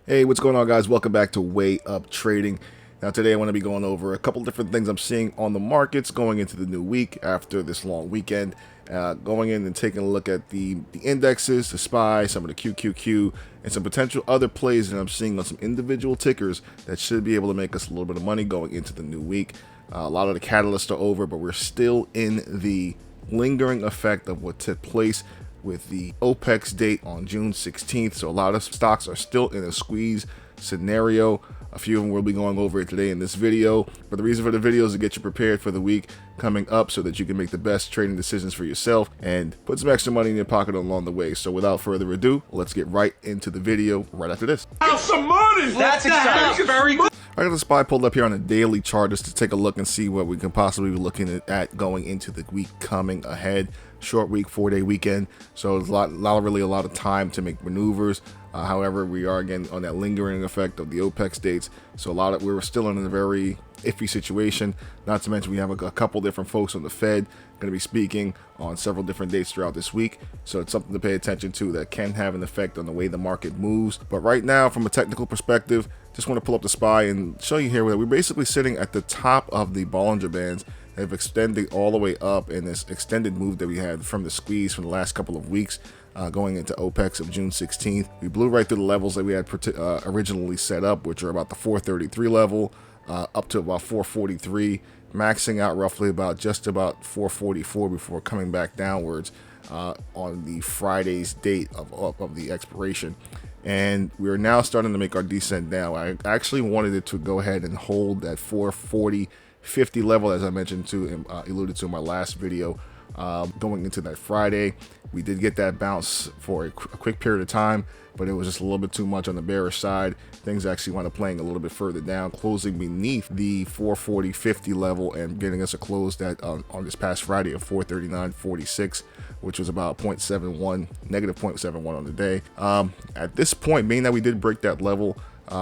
Hey, what's going on, guys? Welcome back to Way Up Trading. Now today I want to be going over a couple different things I'm seeing on the markets going into the new week after this long weekend. Going in and taking a look at the indexes, the SPY, some of the QQQ, and some potential other plays that I'm seeing on some individual tickers that should be able to make us a little bit of money going into the new week. A lot of the catalysts are over, but we're still in the lingering effect of what took place with the OPEX date on June 16th. So a lot of stocks are still in a squeeze scenario. A few of them we'll be going over it today in this video. But the reason for the video is to get you prepared for the week coming up so that you can make the best trading decisions for yourself and put some extra money in your pocket along the way. So without further ado, let's get right into the video right after this. Some money! That's exciting. Very good. I got the SPY pulled up here on a daily chart just to take a look and see what we can possibly be looking at going into the week coming ahead. Short week, 4-day weekend, so it's really a lot of time to make maneuvers. However, we are again on that lingering effect of the OPEX dates, so we're still in a very iffy situation. Not to mention we have a couple different folks on the Fed going to be speaking on several different dates throughout this week, so it's something to pay attention to that can have an effect on the way the market moves. But right now, from a technical perspective, just want to pull up the SPY and show you here that we're basically sitting at the top of the Bollinger Bands. They've extended all the way up in this extended move that we had from the squeeze from the last couple of weeks going into OPEX of June 16th. We blew right through the levels that we had originally set up, which are about the 433 level up to about 443, maxing out roughly just about 444 before coming back downwards on the Friday's date of the expiration. And we're now starting to make our descent down. I actually wanted it to go ahead and hold that 440-50 level, as I mentioned to alluded to in my last video, going into that Friday. We did get that bounce for a quick period of time, but it was just a little bit too much on the bearish side. Things actually wound up playing a little bit further down, closing beneath the 440-50 level and getting us a close that on this past Friday of 439.46, which was about negative 0.71 on the day. At this point, being that we did break that level,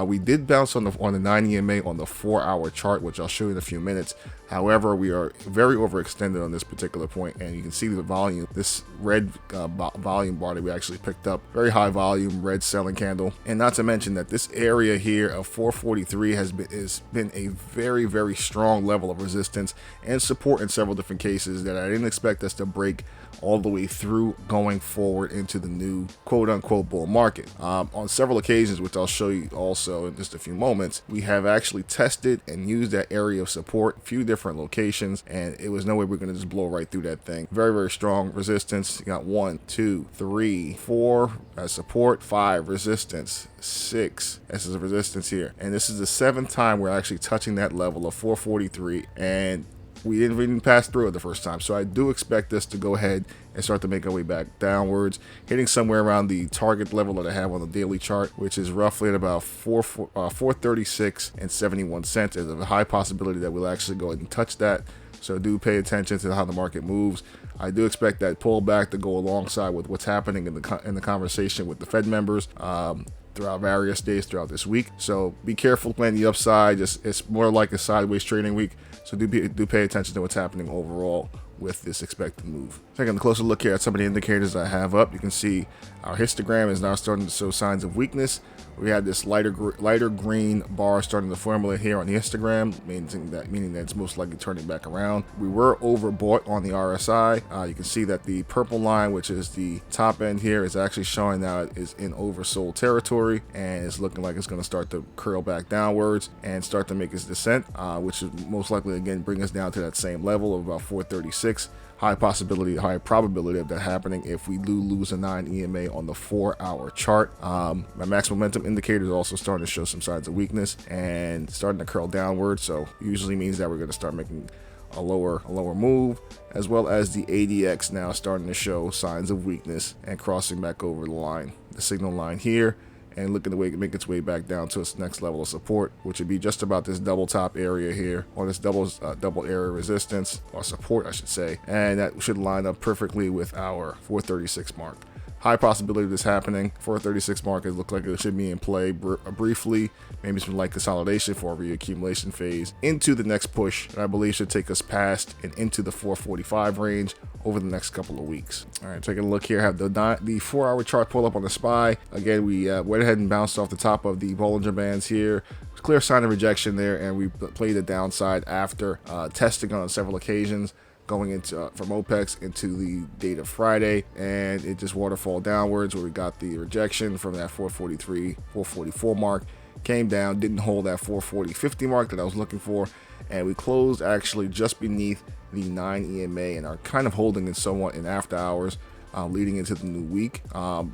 we did bounce on the 9 EMA on the 4-hour chart, which I'll show you in a few minutes. However, we are very overextended on this particular point, and you can see the volume, this red volume bar that we actually picked up, very high volume red selling candle. And not to mention that this area here of 443 has been a very, very strong level of resistance and support in several different cases that I didn't expect us to break all the way through going forward into the new quote-unquote bull market. On several occasions, which I'll show you also in just a few moments, we have actually tested and used that area of support, a few different locations, and it was no way we're going to just blow right through that thing. Very, very strong resistance. You got 1, 2, 3, 4 as support, 5 resistance, 6 as a resistance here, and this is the 7th time we're actually touching that level of 443, and we didn't pass through it the first time. So I do expect this to go ahead and start to make our way back downwards, hitting somewhere around the target level that I have on the daily chart, which is roughly at about 436 and 71 cents. There's a high possibility that we'll actually go ahead and touch that. So do pay attention to how the market moves. I do expect that pullback to go alongside with what's happening in the conversation with the Fed members throughout various days throughout this week. So be careful playing the upside. It's more like a sideways trading week. So do pay attention to what's happening overall with this expected move. Taking a closer look here at some of the indicators I have up, you can see our histogram is now starting to show signs of weakness. We had this lighter green bar starting to formulate here on the histogram, meaning that it's most likely turning back around. We were overbought on the RSI. You can see that the purple line, which is the top end here, is actually showing now it is in oversold territory, and it's looking like it's going to start to curl back downwards and start to make its descent, which is most likely again bring us down to that same level of about 436. High probability of that happening if we do lose a 9 EMA on the 4-hour chart. My max momentum indicator is also starting to show some signs of weakness and starting to curl downward, so usually means that we're going to start making a lower move, as well as the ADX now starting to show signs of weakness and crossing back over the signal line here, and looking to make its way back down to its next level of support, which would be just about this double top area here, or this double area resistance, or support I should say, and that should line up perfectly with our 436 mark. high possibility of this happening. 436 market looked like it should be in play briefly, maybe some light consolidation for a reaccumulation phase into the next push, and I believe should take us past and into the 445 range over the next couple of weeks. All right, taking a look here, I have the 4-hour chart pull up on the SPY. Again, we went ahead and bounced off the top of the Bollinger Bands here. Clear sign of rejection there, and we played the downside after testing on several occasions, going into from OPEX into the date of Friday, and it just waterfall downwards where we got the rejection from that 443, 444 mark, came down, didn't hold that 440.50 mark that I was looking for, and we closed actually just beneath the 9 EMA and are kind of holding it somewhat in after hours. Leading into the new week.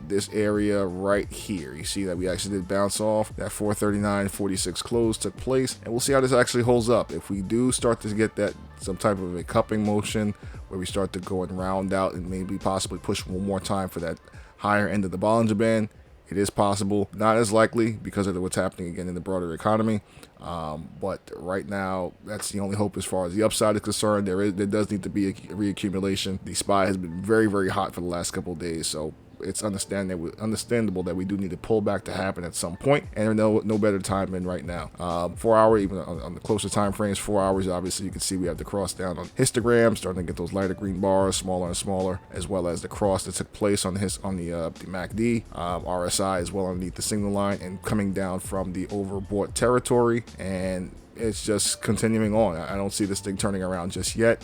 This area right here, you see that we actually did bounce off. That 439.46 close took place, and we'll see how this actually holds up. If we do start to get that some type of a cupping motion where we start to go and round out and maybe possibly push one more time for that higher end of the Bollinger Band, it is possible. Not as likely because of what's happening again in the broader economy. But right now, that's the only hope as far as the upside is concerned. There does need to be a reaccumulation. The SPY has been very, very hot for the last couple of days, so it's understandable that we do need a pullback to happen at some point, and no better time than right now. 4 hour, even on the closer time frames, 4 hours, obviously you can see we have the cross down on histogram, starting to get those lighter green bars, smaller and smaller, as well as the cross that took place on the MACD, RSI as well underneath the signal line, and coming down from the overbought territory, and it's just continuing on. I don't see this thing turning around just yet.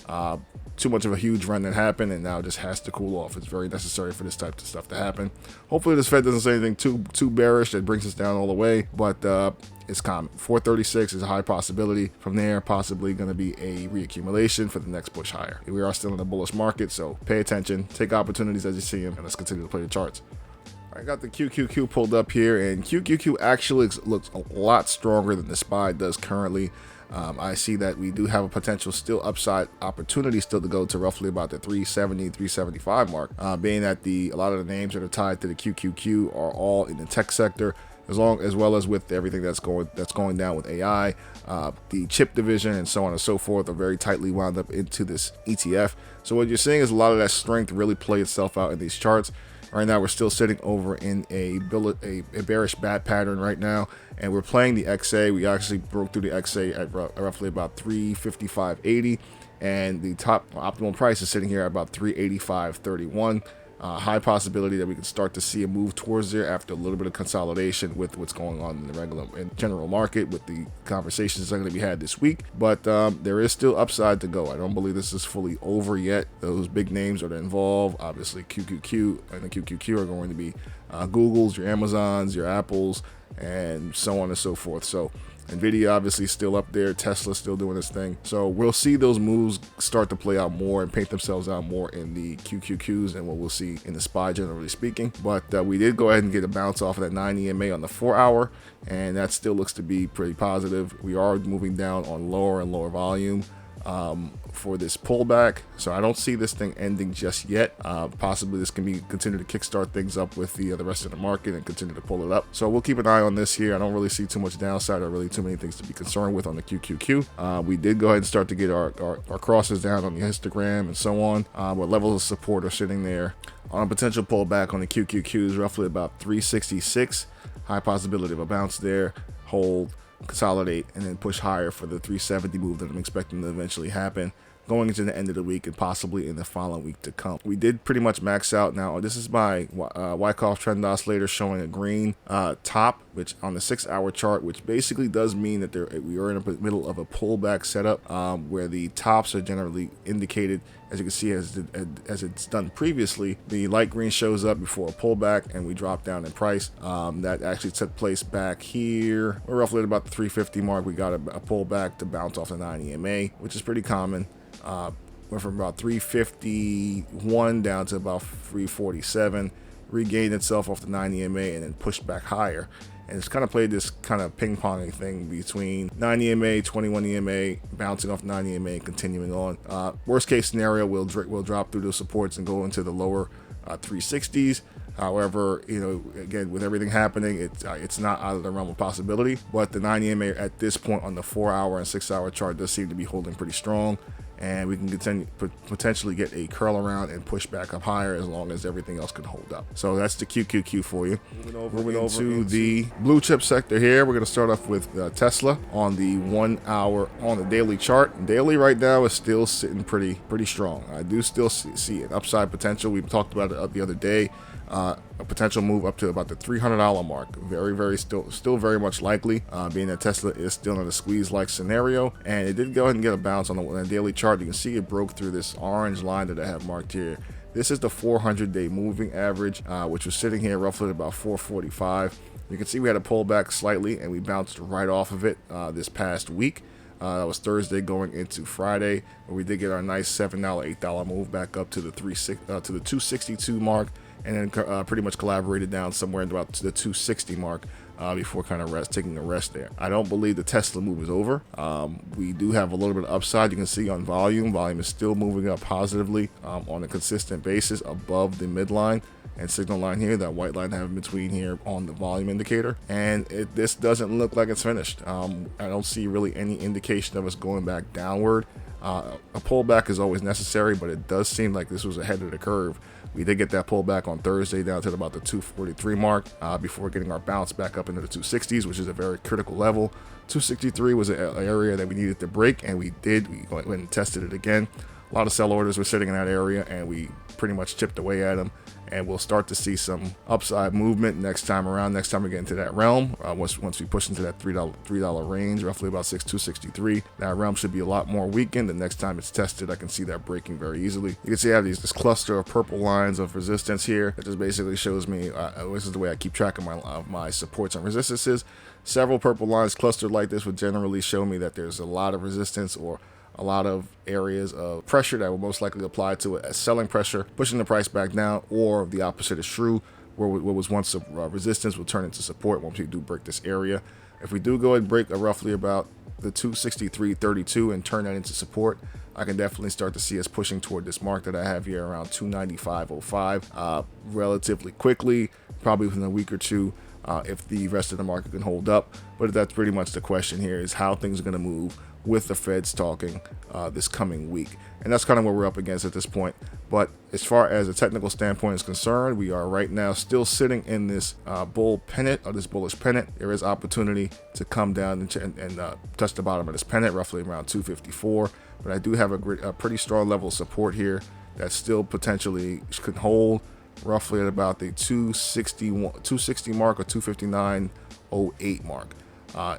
Too much of a huge run that happened, and now it just has to cool off. It's very necessary for this type of stuff to happen. Hopefully this Fed doesn't say anything too bearish that brings us down all the way, but it's common. 436 is a high possibility. From there, possibly going to be a reaccumulation for the next push higher. We are still in a bullish market, so pay attention, take opportunities as you see them, and let's continue to play the charts. I got the QQQ pulled up here, and QQQ actually looks a lot stronger than the SPY does currently. I see that we do have a potential still upside opportunity still to go to roughly about the 370, 375 mark, being that a lot of the names that are tied to the QQQ are all in the tech sector, as well as with everything that's going down with AI, the chip division and so on and so forth are very tightly wound up into this ETF. So what you're seeing is a lot of that strength really play itself out in these charts. Right now, we're still sitting over in a bearish bat pattern right now, and we're playing the XA. We actually broke through the XA at roughly about 355.80, and the top optimal price is sitting here at about 385.31. High possibility that we can start to see a move towards there after a little bit of consolidation with what's going on in the regular and general market with the conversations that are going to be had this week. But there is still upside to go. I don't believe this is fully over yet. Those big names are involved. Obviously, QQQ and the QQQ are going to be Googles, your Amazons, your Apples, and so on and so forth. So NVDA obviously still up there. Tesla's still doing this thing. So we'll see those moves start to play out more and paint themselves out more in the QQQs than what we'll see in the SPY, generally speaking. But we did go ahead and get a bounce off of that 9 EMA on the 4 hour, and that still looks to be pretty positive. We are moving down on lower and lower volume for this pullback, so I don't see this thing ending just yet. Possibly this can continue to kickstart things up with the rest of the market and continue to pull it up. So we'll keep an eye on this here. I don't really see too much downside or really too many things to be concerned with on the QQQ. We did go ahead and start to get our crosses down on the histogram and so on, but levels of support are sitting there on a potential pullback on the QQQ is roughly about 366. High possibility of a bounce there, hold, consolidate, and then push higher for the 370 move that I'm expecting to eventually happen going into the end of the week and possibly in the following week to come. We did pretty much max out. Now this is my Wyckoff trend oscillator showing a green top, which on the 6 hour chart, which basically does mean that we are in the middle of a pullback setup where the tops are generally indicated, as you can see, as it's done previously. The light green shows up before a pullback and we drop down in price. That actually took place back here. We're roughly at about the 350 mark. We got a pullback to bounce off the 9 EMA, which is pretty common. Went from about 351 down to about 347, regained itself off the 9 EMA and then pushed back higher. And it's kind of played this kind of ping-ponging thing between 9 EMA, 21 EMA, bouncing off 9 EMA and continuing on. Worst case scenario, we'll drop through those supports and go into the lower 360s. However, you know, again, with everything happening, it's not out of the realm of possibility. But the 90 EMA at this point on the 4-hour and 6-hour chart does seem to be holding pretty strong, and we can potentially get a curl around and push back up higher as long as everything else can hold up. So that's the QQQ for you. Moving over into the blue chip sector here, we're going to start off with Tesla on the 1 hour on the daily chart. Daily right now is still sitting pretty strong. I do still see an upside potential. We talked about it the other day. A potential move up to about the $300 mark. Still very much likely, being that Tesla is still in a squeeze-like scenario. And it did go ahead and get a bounce on the daily chart. You can see it broke through this orange line that I have marked here. This is the 400-day moving average, which was sitting here roughly at about 445. You can see we had a pullback slightly, and we bounced right off of it this past week. That was Thursday going into Friday, where we did get our nice $7, $8 move back up to the 262 mark. And then pretty much collaborated down somewhere about to the 260 mark before kind of taking a rest there. I don't believe the Tesla move is over. We do have a little bit of upside. You can see on volume. Volume is still moving up positively on a consistent basis above the midline and signal line here, that white line I have in between here on the volume indicator. And this doesn't look like it's finished. I don't see really any indication of us going back downward. A pullback is always necessary, but it does seem like this was ahead of the curve. We did get that pullback on Thursday down to about the 243 mark before getting our bounce back up into the 260s, which is a very critical level. 263 was an area that we needed to break, and we did. We went and tested it again. A lot of sell orders were sitting in that area, and we pretty much chipped away at them. And we'll start to see some upside movement next time around. Next time we get into that realm, once we push into that $3 range, roughly about 263, that realm should be a lot more weakened. The next time it's tested, I can see that breaking very easily. You can see I have this cluster of purple lines of resistance here. That just basically shows me this is the way I keep track of my supports and resistances. Several purple lines clustered like this would generally show me that there's a lot of resistance or a lot of areas of pressure that will most likely apply to it as selling pressure, pushing the price back down, or the opposite is true, where what was once a resistance will turn into support once we do break this area. If we do go ahead and break roughly about the 263.32 and turn that into support, I can definitely start to see us pushing toward this mark that I have here around 295.05 relatively quickly, probably within a week or two, if the rest of the market can hold up. But that's pretty much the question here, is how things are going to move with the Feds talking this coming week. And that's kind of what we're up against at this point. But as far as a technical standpoint is concerned, we are right now still sitting in this bull pennant, or this bullish pennant. There is opportunity to come down and touch the bottom of this pennant, roughly around 254. But I do have a pretty strong level of support here that still potentially could hold roughly at about the 260 mark or 259.08 mark.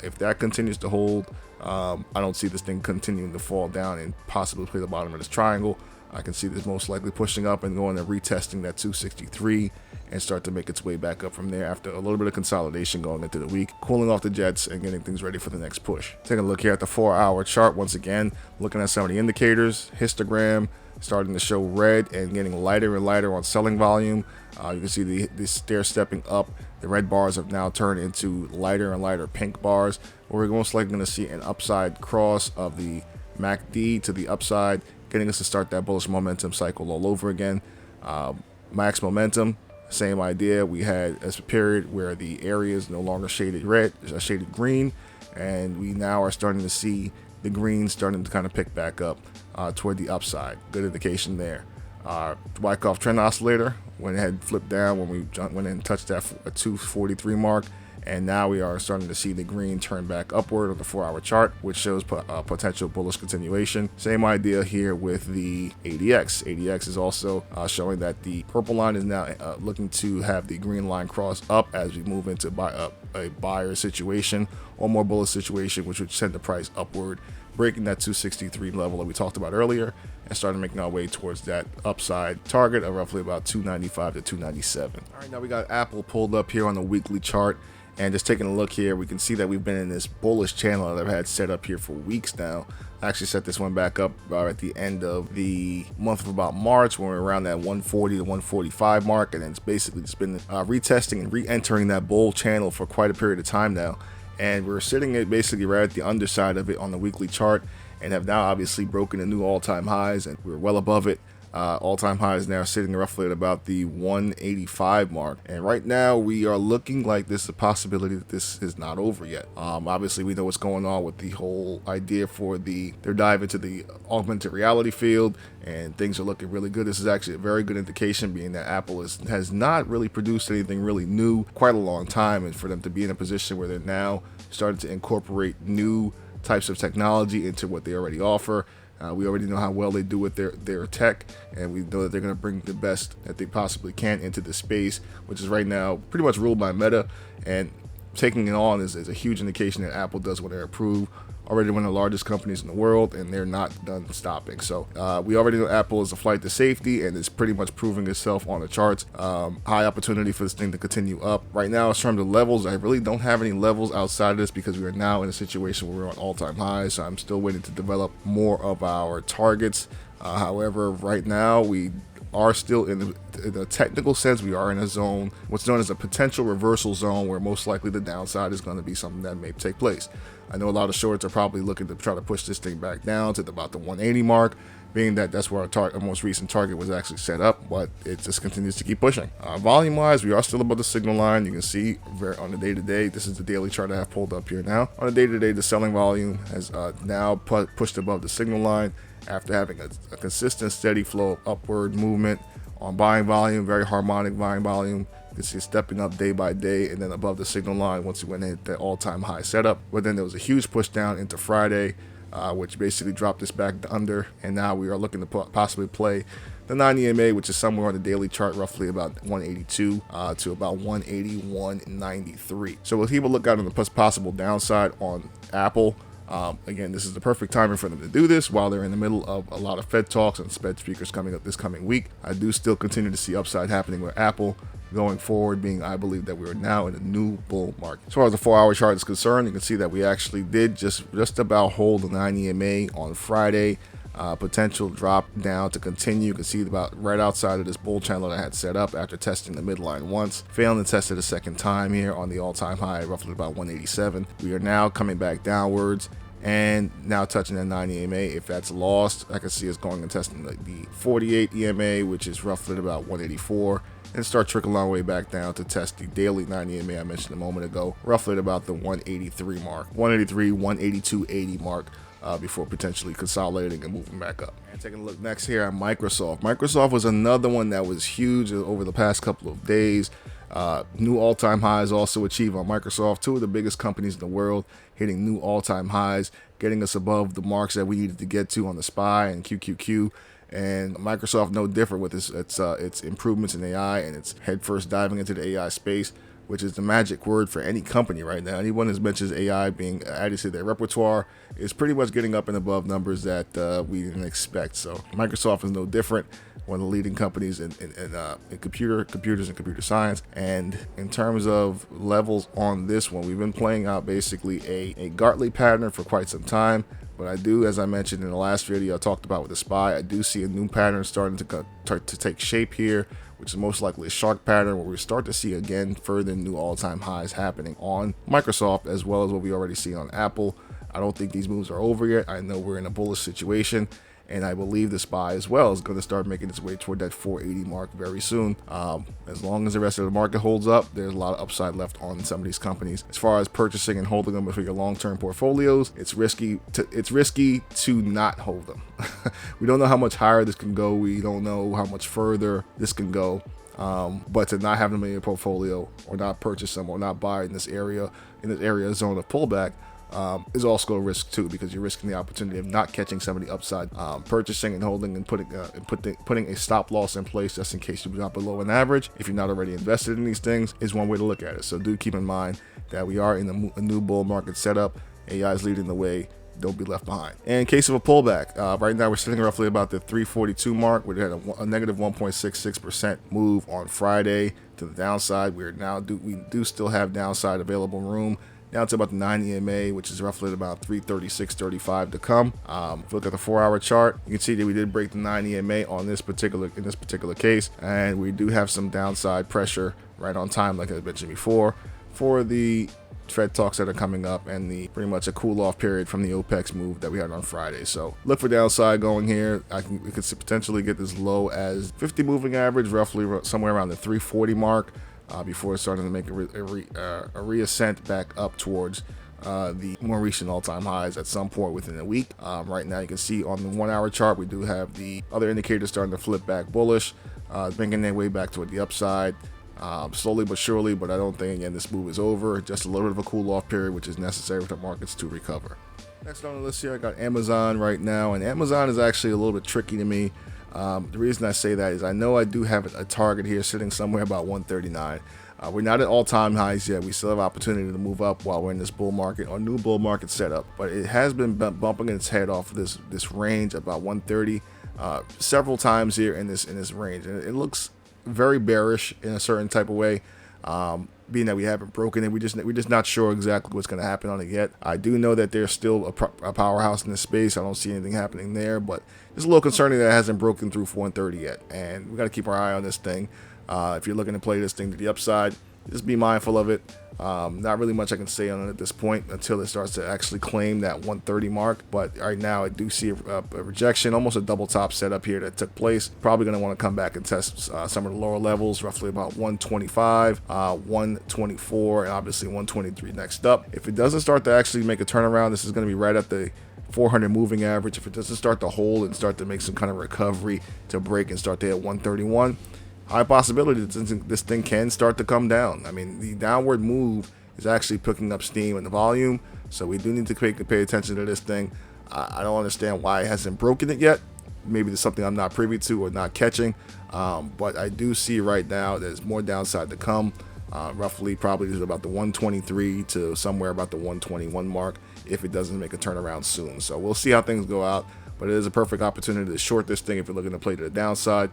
If that continues to hold, I don't see this thing continuing to fall down and possibly play the bottom of this triangle. I can see this most likely pushing up and going and retesting that 263 and start to make its way back up from there after a little bit of consolidation going into the week, cooling off the jets and getting things ready for the next push. Taking a look here at the 4-hour chart once again, looking at some of the indicators. Histogram starting to show red and getting lighter and lighter on selling volume. You can see the stair stepping up. The red bars have now turned into lighter and lighter pink bars. We're most likely going to see an upside cross of the MACD to the upside, getting us to start that bullish momentum cycle all over again. Max momentum, same idea. We had a period where the area is no longer shaded red, shaded green, and we now are starting to see the green starting to kind of pick back up toward the upside. Good indication there. Wyckoff trend oscillator went ahead and flipped down when we went and touched that 243 mark, and now we are starting to see the green turn back upward on the 4-hour chart, which shows potential bullish continuation. Same idea here with the ADX. ADX is also showing that the purple line is now looking to have the green line cross up as we move into a buyer situation or more bullish situation, which would send the price upward, breaking that 263 level that we talked about earlier and starting making our way towards that upside target of roughly about 295 to 297. All right, now we got Apple pulled up here on the weekly chart, and just taking a look here, we can see that we've been in this bullish channel that I've had set up here for weeks now. I actually set this one back up at the end of the month of about March, when we were around that 140 to 145 mark, and then it's basically just been retesting and re-entering that bull channel for quite a period of time now. And we're sitting at basically right at the underside of it on the weekly chart, and have now obviously broken the new all-time highs, and we're well above it All-time high is now sitting roughly at about the 185 mark, and right now we are looking like there's a possibility that this is not over yet. Obviously we know what's going on with the whole idea for their dive into the augmented reality field, and things are looking really good. This is actually a very good indication, being that Apple has not really produced anything really new quite a long time, and for them to be in a position where they're now starting to incorporate new types of technology into what they already offer. We already know how well they do with their tech, and we know that they're going to bring the best that they possibly can into the space, which is right now pretty much ruled by Meta, and taking it on is a huge indication that Apple does what they approve. Already one of the largest companies in the world, and they're not done stopping. So we already know Apple is a flight to safety, and it's pretty much proving itself on the charts. High opportunity for this thing to continue up. Right now, in terms of levels, I really don't have any levels outside of this, because we are now in a situation where we're on all-time highs. So I'm still waiting to develop more of our targets. However, right now we are still in a technical sense, we are in a zone, what's known as a potential reversal zone, where most likely the downside is going to be something that may take place. I know a lot of shorts are probably looking to try to push this thing back down to about the 180 mark, being that that's where our most recent target was actually set up, but it just continues to keep pushing. Volume wise, we are still above the signal line. You can see on the day-to-day, this is the daily chart I have pulled up here now. On the day-to-day, the selling volume has now pushed above the signal line after having a consistent, steady flow of upward movement. On buying volume, very harmonic buying volume. You can see it stepping up day by day, and then above the signal line once it went in the all-time high setup. But then there was a huge push down into Friday, which basically dropped us back under, and now we are looking to possibly play the 90 EMA, which is somewhere on the daily chart, roughly about 182 to about 181.93. So we'll keep a lookout on the possible downside on Apple. Again, this is the perfect timing for them to do this while they're in the middle of a lot of Fed talks and Fed speakers coming up this coming week. I do still continue to see upside happening with Apple going forward, being I believe that we are now in a new bull market. As far as the 4-hour chart is concerned, you can see that we actually did just about hold the 9 EMA on Friday. Potential drop down to continue. You can see about right outside of this bull channel that I had set up after testing the midline once, failing to test it a second time here on the all-time high, roughly about 187. We are now coming back downwards and now touching that 9 EMA. If that's lost, I can see us going and testing the 48 EMA, which is roughly at about 184, and start trickling our way back down to test the daily 9 EMA I mentioned a moment ago, roughly at about the 183 mark, 183, 182.80 mark. Before potentially consolidating and moving back up. And taking a look next here at Microsoft. Microsoft was another one that was huge over the past couple of days. New all-time highs also achieved on Microsoft. Two of the biggest companies in the world hitting new all-time highs, getting us above the marks that we needed to get to on the SPY and QQQ. And Microsoft no different with its improvements in AI and its headfirst diving into the AI space, which is the magic word for any company right now. Anyone who mentions AI being added to their repertoire is pretty much getting up and above numbers that we didn't expect. So Microsoft is no different, one of the leading companies in computers and computer science. And in terms of levels on this one, we've been playing out basically a Gartley pattern for quite some time. But I do, as I mentioned in the last video I talked about with the SPY, I do see a new pattern starting to take shape here, which is most likely a shark pattern, where we start to see again further new all-time highs happening on Microsoft, as well as what we already see on Apple. I don't think these moves are over yet. I know we're in a bullish situation, and I believe the SPY as well is going to start making its way toward that 480 mark very soon. As long as the rest of the market holds up, there's a lot of upside left on some of these companies. As far as purchasing and holding them for your long-term portfolios, it's risky to not hold them. We don't know how much higher this can go. We don't know how much further this can go. But to not have them in your portfolio, or not purchase them, or not buy in this area zone of pullback, is also a risk too, because you're risking the opportunity of not catching some of the upside. Purchasing and holding and putting a stop loss in place just in case you drop below an average, if you're not already invested in these things, is one way to look at it. So do keep in mind that we are in a new bull market setup. AI is leading the way. Don't be left behind. And in case of a pullback, right now we're sitting roughly about the 342 mark. We had a negative 1.66% move on Friday to the downside. We do still have downside available room down to about the 9 EMA, which is roughly at about 336.35 to come. If you look at the 4-hour chart, you can see that we did break the 9 EMA in this particular case, and we do have some downside pressure right on time, like I mentioned before. for the Fed talks that are coming up and the pretty much a cool off period from the OPEC's move that we had on Friday. So look for downside going here. We could potentially get as low as 50 moving average, roughly somewhere around the 340 mark, before starting to make a reascent back up towards the more recent all-time highs at some point within a week. Right now you can see on the 1 hour chart we do have the other indicators starting to flip back bullish, making their way back toward the upside. Slowly but surely, but I don't think, again, this move is over. Just a little bit of a cool off period, which is necessary for the markets to recover. Next on the list here, I got Amazon right now, and Amazon is actually a little bit tricky to me. The reason I say that is I know I do have a target here sitting somewhere about 139. We're not at all-time highs yet. We still have opportunity to move up while we're in this bull market or new bull market setup, but it has been bumping its head off this range about 130 several times here in this range, and it looks very bearish in a certain type of way, being that we haven't broken it. We're just not sure exactly what's going to happen on it yet. I do know that there's still a powerhouse in this space. I don't see anything happening there, but it's a little concerning that it hasn't broken through 130 yet, and we got to keep our eye on this thing. If you're looking to play this thing to the upside, just be mindful of it. Not really much I can say on it at this point until it starts to actually claim that 130 mark. But right now I do see a rejection, almost a double top setup here that took place. Probably going to want to come back and test some of the lower levels, roughly about 125, 124, and obviously 123 next up. If it doesn't start to actually make a turnaround, this is going to be right at the 400 moving average. If it doesn't start to hold and start to make some kind of recovery to break and start to hit 131, high possibility that this thing can start to come down. I mean, the downward move is actually picking up steam in the volume, so we do need to pay attention to this thing. I don't understand why it hasn't broken it yet. Maybe there's something I'm not privy to or not catching, but I do see right now there's more downside to come. Roughly probably is about the 123 to somewhere about the 121 mark if it doesn't make a turnaround soon. So we'll see how things go out, but it is a perfect opportunity to short this thing if you're looking to play to the downside,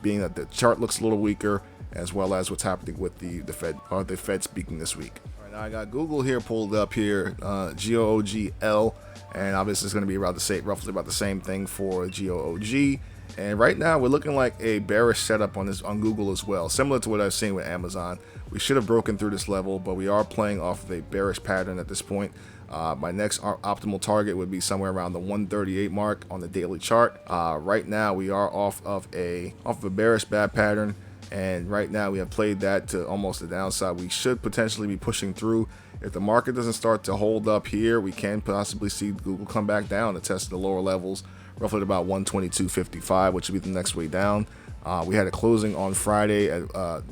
being that the chart looks a little weaker, as well as what's happening with the Fed speaking this week. All right, now I got Google here pulled up here, GOOGL, and obviously it's going to be roughly about the same thing for GOOG. And right now we're looking like a bearish setup on Google as well, similar to what I've seen with Amazon. We should have broken through this level, but we are playing off of a bearish pattern at this point. My next optimal target would be somewhere around the 138 mark on the daily chart. Right now we are off of a bearish bad pattern, and right now we have played that to almost the downside. We should potentially be pushing through. If the market doesn't start to hold up here, we can possibly see Google come back down to test the lower levels, roughly at about 122.55, which would be the next way down. We had a closing on Friday at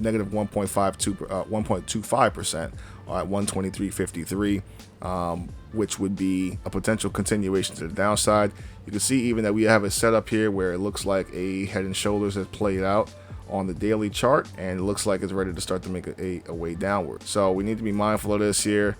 negative 1.25% at 123.53, which would be a potential continuation to the downside. You can see even that we have a setup here where it looks like a head and shoulders has played out on the daily chart, and it looks like it's ready to start to make a way downward. So we need to be mindful of this here.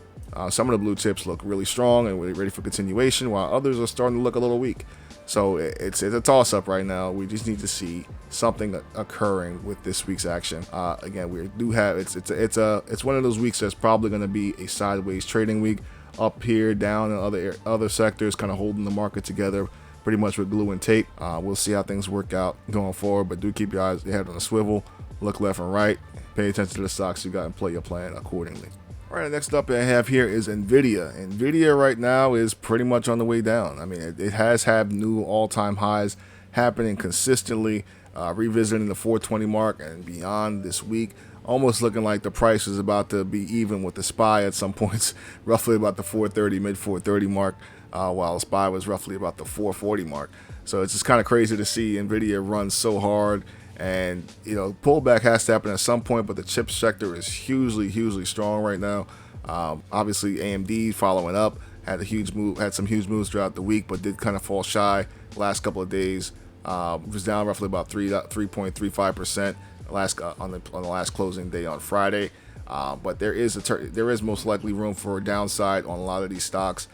Some of the blue chips look really strong and we're ready for continuation, while others are starting to look a little weak. So it's a toss-up right now. We just need to see something occurring with this week's action. Again, we do have it's one of those weeks that's probably going to be a sideways trading week, up here, down in other sectors, kind of holding the market together pretty much with glue and tape. We'll see how things work out going forward, but do keep your head on a swivel, look left and right, pay attention to the stocks you got, and play your plan accordingly. All right, next up I have here is NVDA. NVDA right now is pretty much on the way down. I mean, it has had new all-time highs happening consistently, revisiting the 420 mark and beyond this week. Almost looking like the price is about to be even with the SPY at some points, roughly about the 430, mid 430 mark, while SPY was roughly about the 440 mark. So it's just kind of crazy to see NVIDIA run so hard. And, you know, pullback has to happen at some point, but the chip sector is hugely strong right now. Obviously, AMD following up had some huge moves throughout the week, but did kind of fall shy the last couple of days. Was down roughly about 3.35% on the last closing day on Friday. But there is most likely room for a downside on a lot of these stocks,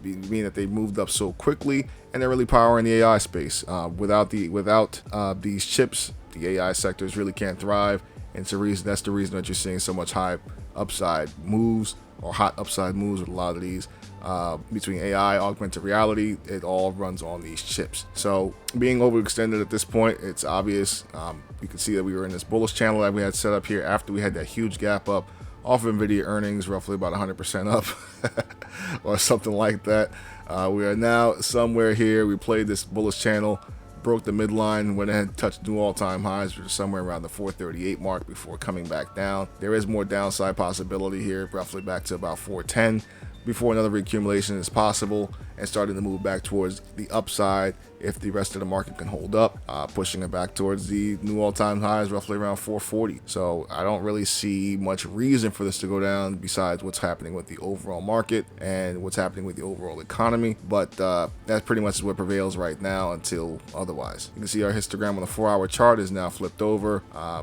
being that they moved up so quickly and they're really powering the AI space. Without these chips, the AI sectors really can't thrive, and that's the reason that you're seeing so much high upside moves or hot upside moves with a lot of these. Between AI, augmented reality, it all runs on these chips. So being overextended at this point, it's obvious. You can see that we were in this bullish channel that we had set up here after we had that huge gap up off of NVDA earnings, roughly about 100% up or something like that. We are now somewhere here. We played this bullish channel, broke the midline, went ahead and touched new all-time highs, which is somewhere around the 438 mark before coming back down. There is more downside possibility here, roughly back to about 410 before another reaccumulation is possible and starting to move back towards the upside if the rest of the market can hold up, pushing it back towards the new all-time highs, roughly around 440. So I don't really see much reason for this to go down besides what's happening with the overall market and what's happening with the overall economy. But that pretty much is what prevails right now until otherwise. You can see our histogram on the 4-hour chart is now flipped over,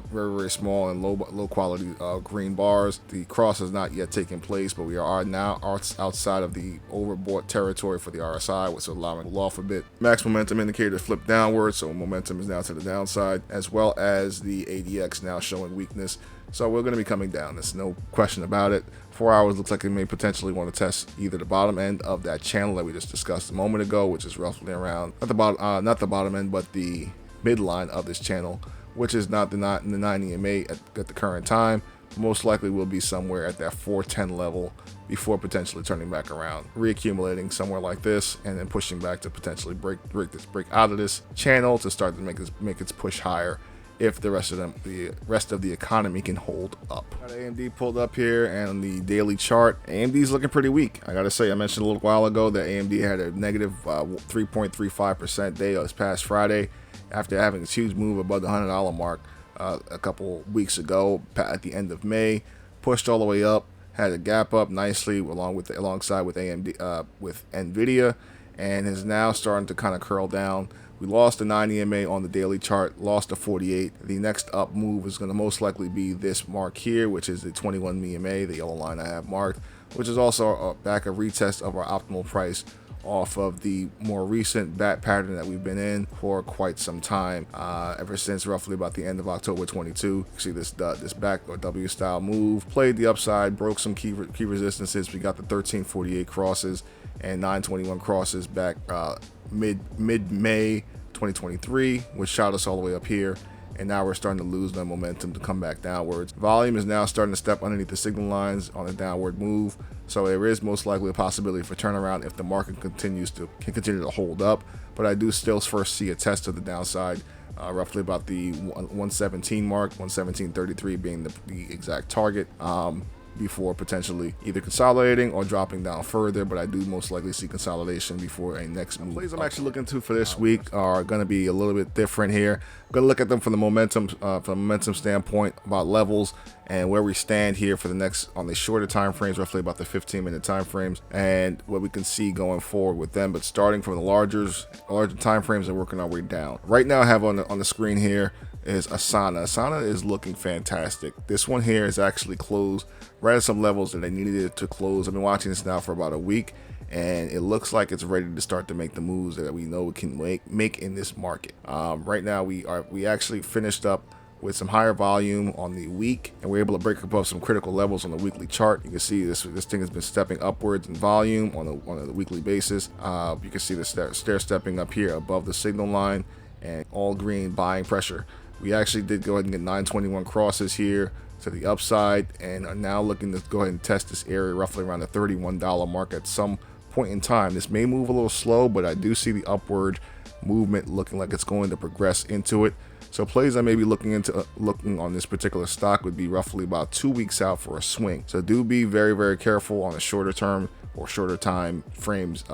very small and low quality green bars. The cross has not yet taken place, but we are now outside of the overbought territory for the RSI, which is allowing to cool off a bit. Max momentum indicator flipped downward, so momentum is now to the downside, as well as the ADX now showing weakness. So we're going to be coming down. There's no question about it. 4 hours looks like it may potentially want to test either the bottom end of that channel that we just discussed a moment ago, which is roughly around not the bottom end, but the midline of this channel, which is not the 90 EMA at the current time. Most likely will be somewhere at that 410 level before potentially turning back around, reaccumulating somewhere like this, and then pushing back to potentially break out of this channel to start to make its push higher if the rest of the economy can hold up. Got AMD pulled up here, and on the daily chart, AMD is looking pretty weak. I gotta say, I mentioned a little while ago that AMD had a negative 3.35% day this past Friday after having this huge move above the $100 mark a couple weeks ago at the end of May, pushed all the way up, had a gap up nicely alongside with AMD with NVIDIA, and is now starting to kind of curl down. We lost the 9 EMA on the daily chart, lost the 48. The next up move is going to most likely be this mark here, which is the 21 EMA, the yellow line I have marked, which is also a retest of our optimal price off of the more recent bat pattern that we've been in for quite some time, ever since roughly about the end of October 22. You see this back or W style move, played the upside, broke some key resistances. We got the 1348 crosses and 921 crosses back mid-May 2023, which shot us all the way up here. And now we're starting to lose that momentum to come back downwards. Volume is now starting to step underneath the signal lines on a downward move. So there is most likely a possibility for turnaround if the market can continue to hold up. But I do still first see a test of the downside, roughly about the 117 mark, 117.33 being the exact target. Before potentially either consolidating or dropping down further, but I do most likely see consolidation before a next move. Plays I'm actually looking to for this week are going to be a little bit different here. I'm going to look at them from the momentum standpoint about levels and where we stand here for the next on the shorter time frames, roughly about the 15-minute time frames, and what we can see going forward with them. But starting from the larger time frames and working our way down. Right now I have on the screen here is Asana. Asana is looking fantastic. This one here is actually closed right at some levels that they needed it to close. I've been watching this now for about a week, and it looks like it's ready to start to make the moves that we know it can make in this market. Right now we actually finished up with some higher volume on the week, and we're able to break above some critical levels on the weekly chart. You can see this thing has been stepping upwards in volume on a weekly basis. You can see the stair stepping up here above the signal line and all green buying pressure. We actually did go ahead and get 921 crosses here to the upside, and are now looking to go ahead and test this area roughly around the $31 mark at some point in time. This may move a little slow, but I do see the upward movement looking like it's going to progress into it. So plays I may be looking on this particular stock would be roughly about 2 weeks out for a swing. So do be very careful on the shorter term or shorter time frames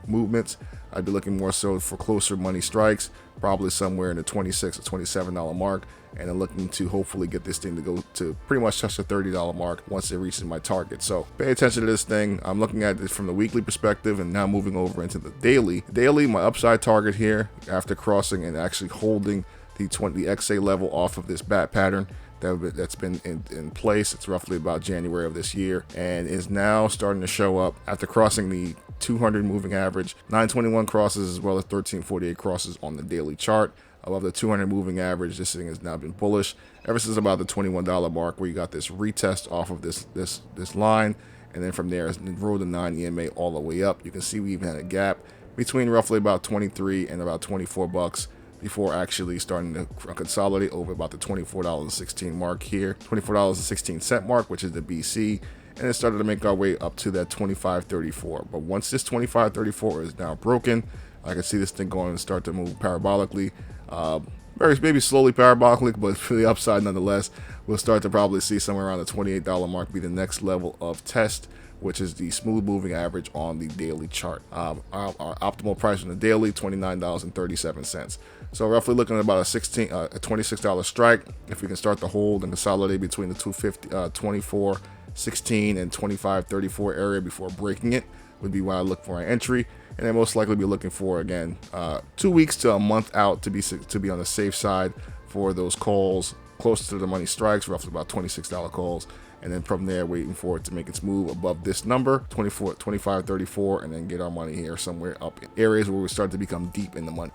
movements. I'd be looking more so for closer money strikes, probably somewhere in the $26 or $27 mark, and then looking to hopefully get this thing to go to pretty much touch the $30 mark once it reaches my target. So pay attention to this thing. I'm looking at it from the weekly perspective and now moving over into the daily. Daily, my upside target here after crossing and actually holding the XA level off of this bat pattern that's been in place. It's roughly about January of this year and is now starting to show up after crossing the 200 moving average, 921 crosses as well as 1348 crosses on the daily chart. Above the 200 moving average, this thing has now been bullish ever since about the $21 mark, where you got this retest off of this line, and then from there it's rolled the 9 EMA all the way up. You can see we even had a gap between roughly about 23 and about $24 before actually starting to consolidate over about the $24.16 mark here, $24.16 mark, which is the BC. And it started to make our way up to that 25.34. But once this 25.34 is now broken, I can see this thing going to start to move parabolically, maybe slowly parabolically, but for the upside nonetheless. We'll start to probably see somewhere around the $28 mark be the next level of test, which is the smooth moving average on the daily chart. Our optimal price on the daily, $29.37. So roughly looking at about a $26 strike. If we can start to hold and consolidate between the 24.16 and 25.34 area before breaking it, would be why I look for an entry. And then most likely be looking for, again, 2 weeks to a month out to be on the safe side for those calls close to the money strikes, roughly about $26 calls. And then from there, waiting for it to make its move above this number, 25.34, and then get our money here somewhere up in areas where we start to become deep in the money,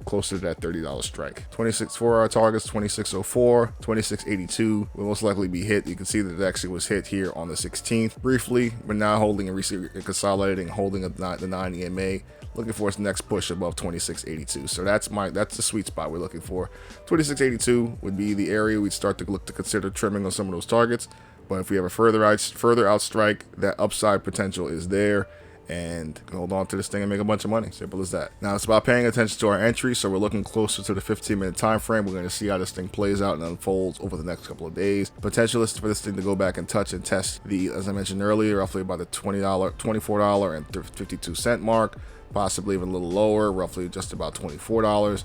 closer to that $30 strike. 26 for our targets, 26.04, 26.82 will most likely be hit. You can see that it actually was hit here on the 16th briefly, but now holding and consolidating, holding the 9 EMA. Looking for its next push above 26.82. So that's the sweet spot we're looking for. 26.82 would be the area we'd start to look to consider trimming on some of those targets. But if we have a further out strike, that upside potential is there, and hold on to this thing and make a bunch of money. Simple as that. Now it's about paying attention to our entry. So we're looking closer to the 15-minute time frame. We're going to see how this thing plays out and unfolds over the next couple of days. Potential is for this thing to go back and touch and test the, as I mentioned earlier, roughly about the $24.52 mark. Possibly even a little lower, roughly just about $24,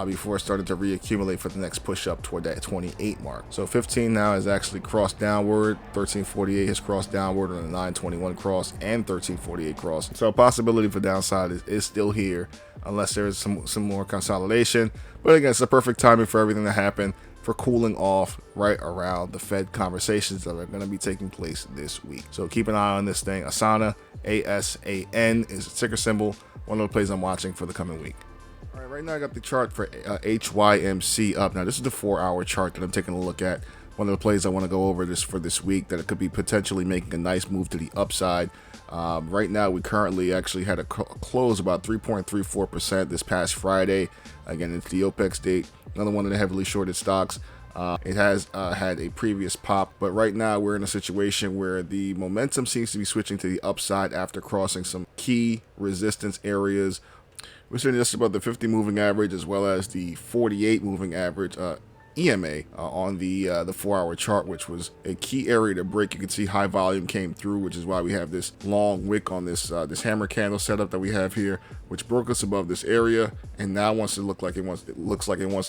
before starting to reaccumulate for the next push up toward that 28 mark. So 15 now has actually crossed downward. 1348 has crossed downward on the 921 cross and 1348 cross. So possibility for downside is still here, unless there is some more consolidation. But again, it's the perfect timing for everything to happen, for cooling off right around the Fed conversations that are going to be taking place this week. So keep an eye on this thing. Asana, ASAN is a ticker symbol. One of the plays I'm watching for the coming week. All right, right now I got the chart for HYMC up. Now this is the 4-hour chart that I'm taking a look at. One of the plays I want to go over for this week that it could be potentially making a nice move to the upside. Right now we currently actually had a close about 3.34% this past Friday. Again, it's the OPEX date. Another one of the heavily shorted stocks. It has had a previous pop, but right now we're in a situation where the momentum seems to be switching to the upside after crossing some key resistance areas. We're sitting just above the 50 moving average as well as the 48 moving average EMA on the 4-hour chart, which was a key area to break. You can see high volume came through, which is why we have this long wick on this hammer candle setup that we have here, which broke us above this area, and now looks like it wants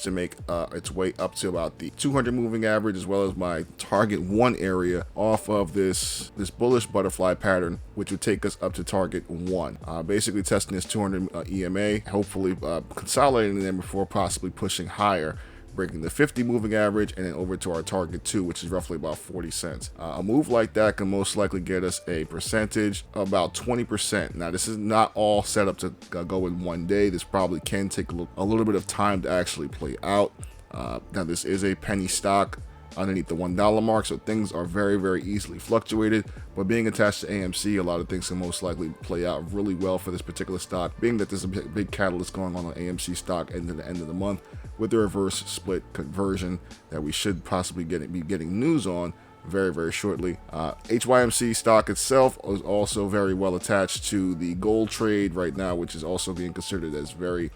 to make its way up to about the 200 moving average as well as my target 1 area off of this bullish butterfly pattern, which would take us up to target 1. Basically testing this 200 EMA, hopefully consolidating them before possibly pushing higher, breaking the 50 moving average and then over to our target 2, which is roughly about 40 cents. A move like that can most likely get us a percentage of about 20%. Now this is not all set up to go in one day. This probably can take a little bit of time to actually play out. Now this is a penny stock underneath the $1 mark, so things are very, very easily fluctuated. But being attached to AMC, a lot of things can most likely play out really well for this particular stock, being that there's a big catalyst going on AMC stock into the end of the month with the reverse split conversion that we should possibly be getting news on very, very shortly. HYMC stock itself is also very well attached to the gold trade right now, which is also being considered as a very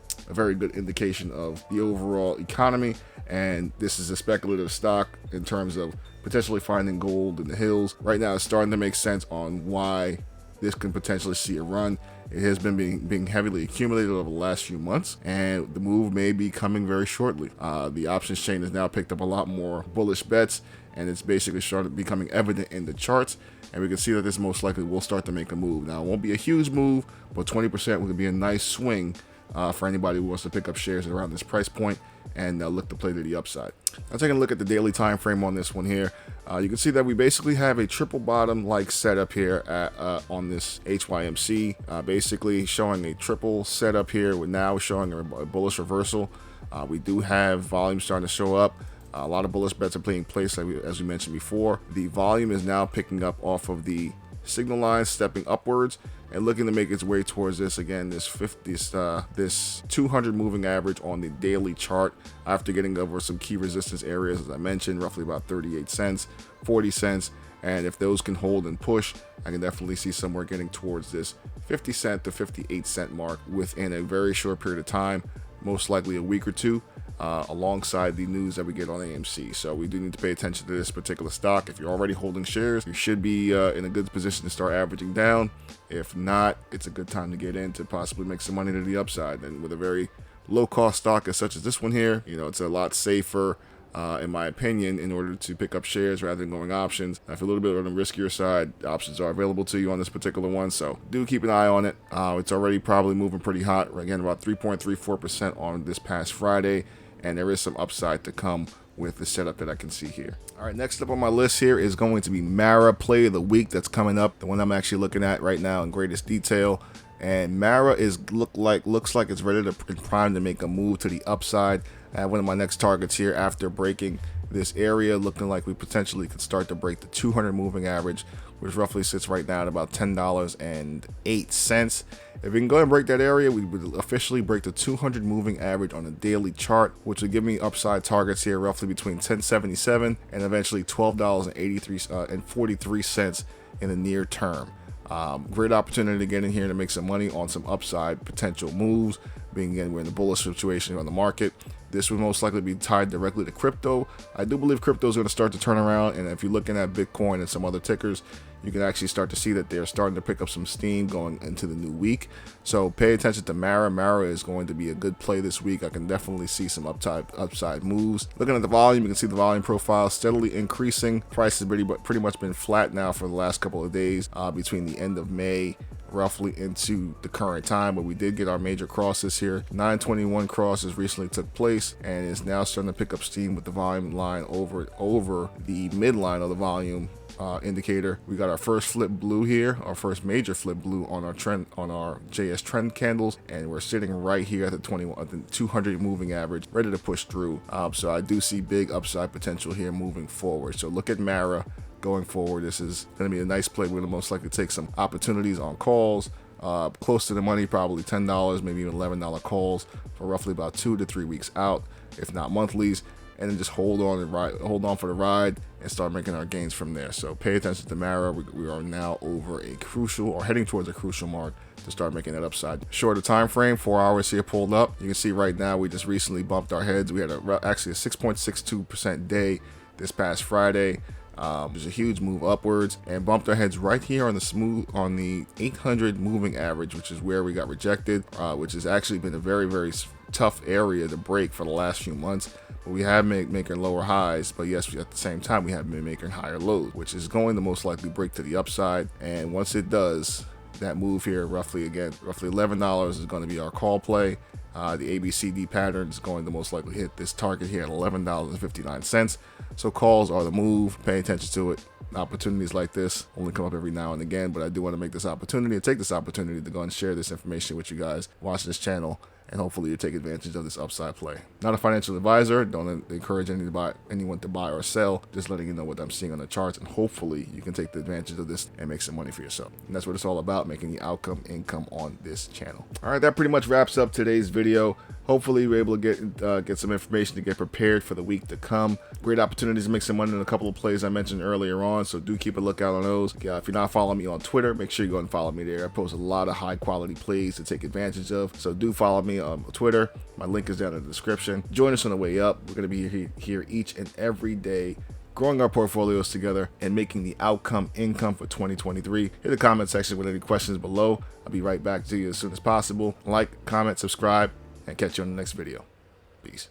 good indication of the overall economy. And this is a speculative stock in terms of potentially finding gold in the hills. Right now it's starting to make sense on why this can potentially see a run. It has been being heavily accumulated over the last few months, and the move may be coming very shortly. The options chain has now picked up a lot more bullish bets, and it's basically started becoming evident in the charts, and we can see that this most likely will start to make a move. Now, it won't be a huge move, but 20% would be a nice swing for anybody who wants to pick up shares around this price point and look to play to the upside. Now, taking a look at the daily time frame on this one here, you can see that we basically have a triple bottom like setup here on this HYMC, basically showing a triple setup here. We're now showing a bullish reversal. We do have volume starting to show up. A lot of bullish bets are taking place, as we mentioned before. The volume is now picking up off of the signal line stepping upwards and looking to make its way towards this again, this 200 moving average on the daily chart after getting over some key resistance areas, as I mentioned, roughly about 38 cents, 40 cents. And if those can hold and push, I can definitely see somewhere getting towards this 50 cent to 58 cent mark within a very short period of time, most likely a week or two, alongside the news that we get on AMC. So we do need to pay attention to this particular stock. If you're already holding shares, you should be in a good position to start averaging down. If not, it's a good time to get in to possibly make some money to the upside. And with a very low cost stock as such as this one here, you know, it's a lot safer, in my opinion, in order to pick up shares rather than going options. If a little bit on the riskier side, options are available to you on this particular one, so do keep an eye on it. It's already probably moving pretty hot, again about 3.34% on this past Friday, and there is some upside to come with the setup that I can see here. All right, next up on my list here is going to be Mara play of the week that's coming up, the one I'm actually looking at right now in greatest detail. And Mara is looks like it's ready to prime to make a move to the upside. I have one of my next targets here after breaking this area, looking like we potentially could start to break the 200 moving average, which roughly sits right now at about $10.08. If we can go ahead and break that area, we would officially break the 200 moving average on a daily chart, which would give me upside targets here roughly between $10.77 and eventually $12.43 in the near term. Great opportunity to get in here to make some money on some upside potential moves. Being again, we're in the bullish situation on the market. This would most likely be tied directly to crypto. I do believe crypto is going to start to turn around, and if you're looking at Bitcoin and some other tickers, you can actually start to see that they're starting to pick up some steam going into the new week. So pay attention to Mara. Mara is going to be a good play this week. I can definitely see some upside moves. Looking at the volume, you can see the volume profile steadily increasing. Price has pretty much been flat now for the last couple of days, between the end of May roughly into the current time, but we did get our major crosses here. 921 crosses recently took place and is now starting to pick up steam with the volume line over the midline of the volume indicator. We got our first flip blue here, our first major flip blue on our trend, on our JS trend candles, and we're sitting right here at the 200 moving average, ready to push through. So I do see big upside potential here moving forward. So look at Mara going forward. This is going to be a nice play. We're going to most likely take some opportunities on calls, close to the money, probably $10, maybe even $11 calls for roughly about 2 to 3 weeks out, if not monthlies, and then just hold on for the ride and start making our gains from there. So pay attention to Mara. We are now over a crucial, or heading towards a crucial mark to start making that upside. Shorter time frame, 4 hours here pulled up. You can see right now we just recently bumped our heads. We had actually a 6.62% day this past Friday. There's a huge move upwards and bumped our heads right here on the 800 moving average, which is where we got rejected, which has actually been a very, very tough area to break for the last few months. But we have been making lower highs, but yes, at the same time we have been making higher lows, which is going to most likely break to the upside. And once it does, that move here, roughly $11 is going to be our call play. The ABCD pattern is going to most likely hit this target here at $11.59. So calls are the move. Pay attention to it. Opportunities like this only come up every now and again, but I do want to make this opportunity and take this opportunity to go and share this information with you guys watching this channel, and hopefully you take advantage of this upside play. Not a financial advisor. Don't encourage anyone to buy or sell. Just letting you know what I'm seeing on the charts, and hopefully you can take the advantage of this and make some money for yourself. And that's what it's all about, making the outcome income on this channel. All right, that pretty much wraps up today's video. Hopefully you're able to get some information to get prepared for the week to come. Great opportunities to make some money in a couple of plays I mentioned earlier on, so do keep a lookout on those. If you're not following me on Twitter, make sure you go and follow me there. I post a lot of high quality plays to take advantage of, so do follow me on Twitter. My link is down in the description. Join us on the way up. We're going to be here each and every day, growing our portfolios together and making the outcome income for 2023. Hit the comment section with any questions below. I'll be right back to you as soon as possible. Like, comment, subscribe, and catch you on the next video. Peace.